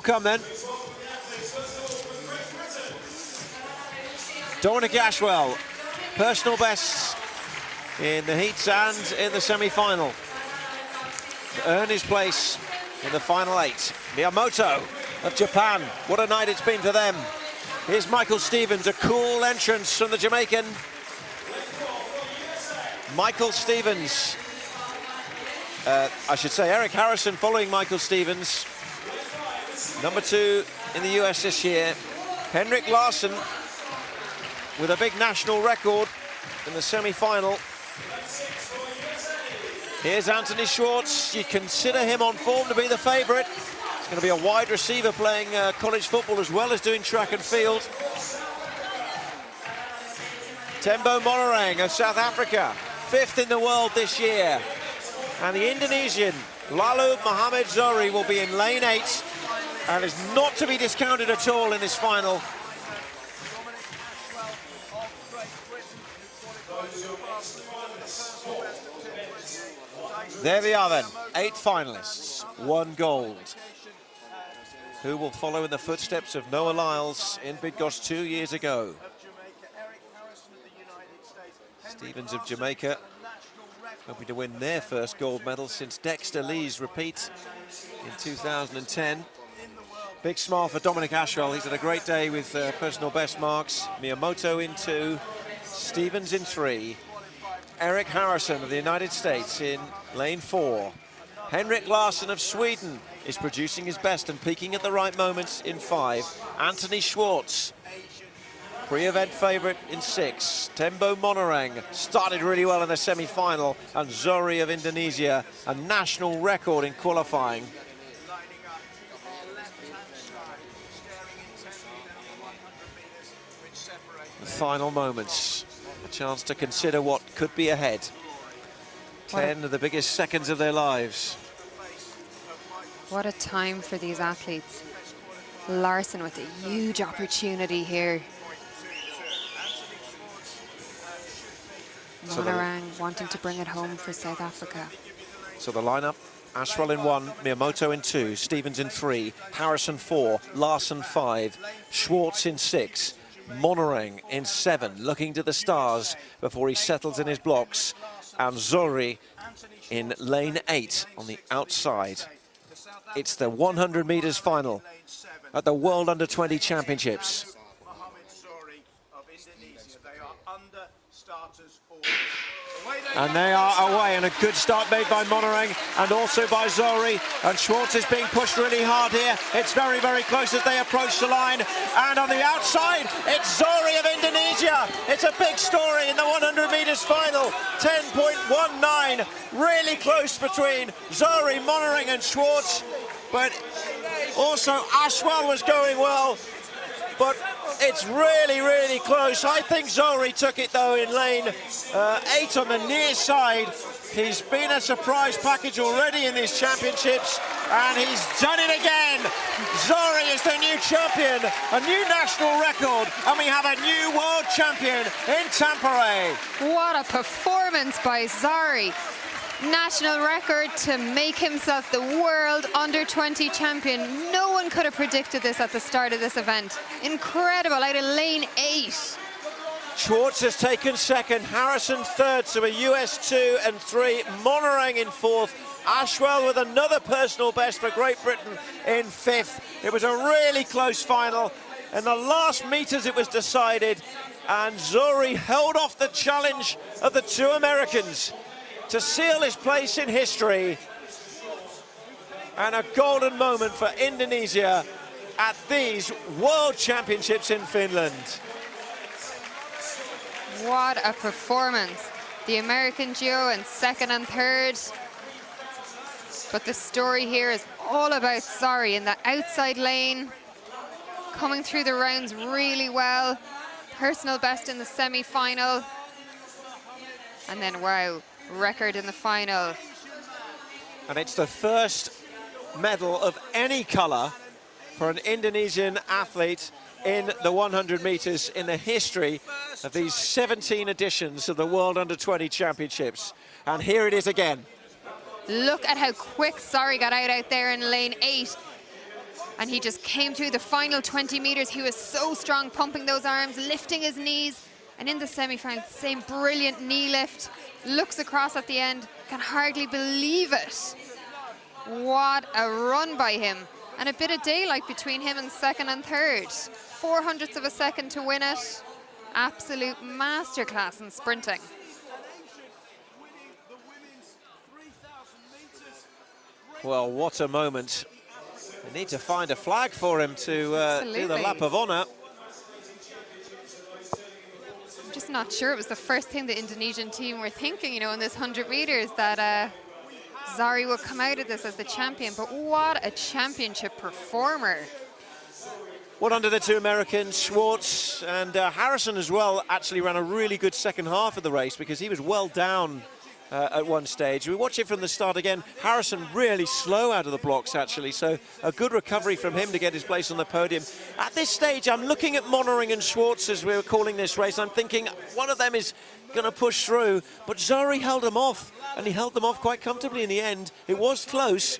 come then. Dominic Ashwell, personal bests in the heats and in the semi-final. To earn his place in the final 8. Miyamoto of Japan, what a night it's been for them. Here's Michael Stevens, a cool entrance from the Jamaican. Michael Stevens, I should say Eric Harrison following Michael Stevens. Number 2 in the US this year. Henrik Larsson with a big national record in the semi-final. Here's Anthony Schwartz. You consider him on form to be the favourite. He's going to be a wide receiver playing college football as well as doing track and field. Tembo Monorang of South Africa, 5th in the world this year. And the Indonesian Lalu Muhammad Zohri will be in lane 8 and is not to be discounted at all in this final. There we are then, 8 finalists, 1 gold. Who will follow in the footsteps of Noah Lyles in Bydgoszcz 2 years ago? Stevens of Jamaica, hoping to win their first gold medal since Dexter Lee's repeat in 2010. Big smile for Dominic Ashwell. He's had a great day with personal best marks. Miyamoto in 2, Stevens in 3. Eric Harrison of the United States in lane 4. Henrik Larsson of Sweden is producing his best and peaking at the right moments in 5. Anthony Schwartz, pre-event favourite in 6. Tembo Monorang started really well in the semi-final, and Zohri of Indonesia, a national record in qualifying. The final moments, a chance to consider what could be ahead. 10 of the biggest seconds of their lives. What a time for these athletes. Larsson with a huge opportunity here. Monorang wanting to bring it home for South Africa. So the lineup, Ashwell in 1, Miyamoto in 2, Stevens in 3, Harrison 4, Larsson 5, Schwartz in 6, Monorang in 7, looking to the stars before he settles in his blocks, and Zohri in lane 8 on the outside. It's the 100 meters final at the World Under-20 Championships. And they are away, and a good start made by Monorang and also by Zohri. And Schwartz is being pushed really hard here. It's very, very close as they approach the line. And on the outside, it's Zohri of Indonesia. It's a big story in the 100 meters final. 10.19, really close between Zohri, Monorang and Schwartz. But also Ashwell was going well. But it's really, really close. I think Zohri took it, though, in lane 8 on the near side. He's been a surprise package already in these championships, and he's done it again. Zohri is the new champion, a new national record, and we have a new world champion in Tampere. What a performance by Zohri. National record to make himself the world under-20 champion. No one could have predicted this at the start of this event. Incredible, out of lane 8. Schwartz has taken 2nd, Harrison 3rd, so a US 2 and 3, Monorang in 4th, Ashwell with another personal best for Great Britain in 5th. It was a really close final. In the last meters it was decided, and Zohri held off the challenge of the 2 Americans to seal his place in history, and a golden moment for Indonesia at these World Championships in Finland. What a performance. The American duo in 2nd and 3rd. But the story here is all about Zohri in the outside lane, coming through the rounds really well. Personal best in the semi-final. And then, wow, record in the final. And it's the first medal of any colour for an Indonesian athlete in the 100 meters in the history of these 17 editions of the World Under-20 Championships. And here it is again. Look at how quick Zohri got out there in lane 8. And he just came through the final 20 meters. He was so strong, pumping those arms, lifting his knees. And in the semi-final, same brilliant knee lift. Looks across at the end, can hardly believe it. What a run by him. And a bit of daylight between him and second and third. 0.04 of a second to win it. Absolute masterclass in sprinting. Well, what a moment. They need to find a flag for him to do the lap of honour. I'm just not sure it was the first thing the Indonesian team were thinking, you know, in this 100 meters, that Zohri will come out of this as the champion. But what a championship performer. What under the two Americans, Schwartz and Harrison as well, actually ran a really good second half of the race, because he was well down at one stage. We watch it from the start again. Harrison really slow out of the blocks, actually, so a good recovery from him to get his place on the podium. At this stage, I'm looking at Monoring and Schwartz as we were calling this race. I'm thinking one of them is going to push through, but Zohri held them off, and he held them off quite comfortably in the end. It was close,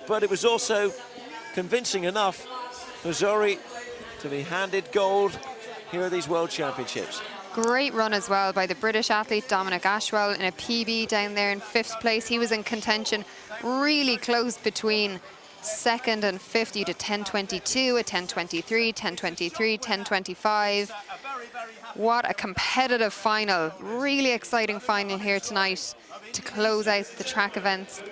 but it was also convincing enough for Zohri to be handed gold here at these World Championships. Great run as well by the British athlete Dominic Ashwell in a PB down there in 5th place. He was in contention, really close between second and 50 to 10:22, a 10:23, 10:23, 10:25. What a competitive final. Really exciting final here tonight to close out the track events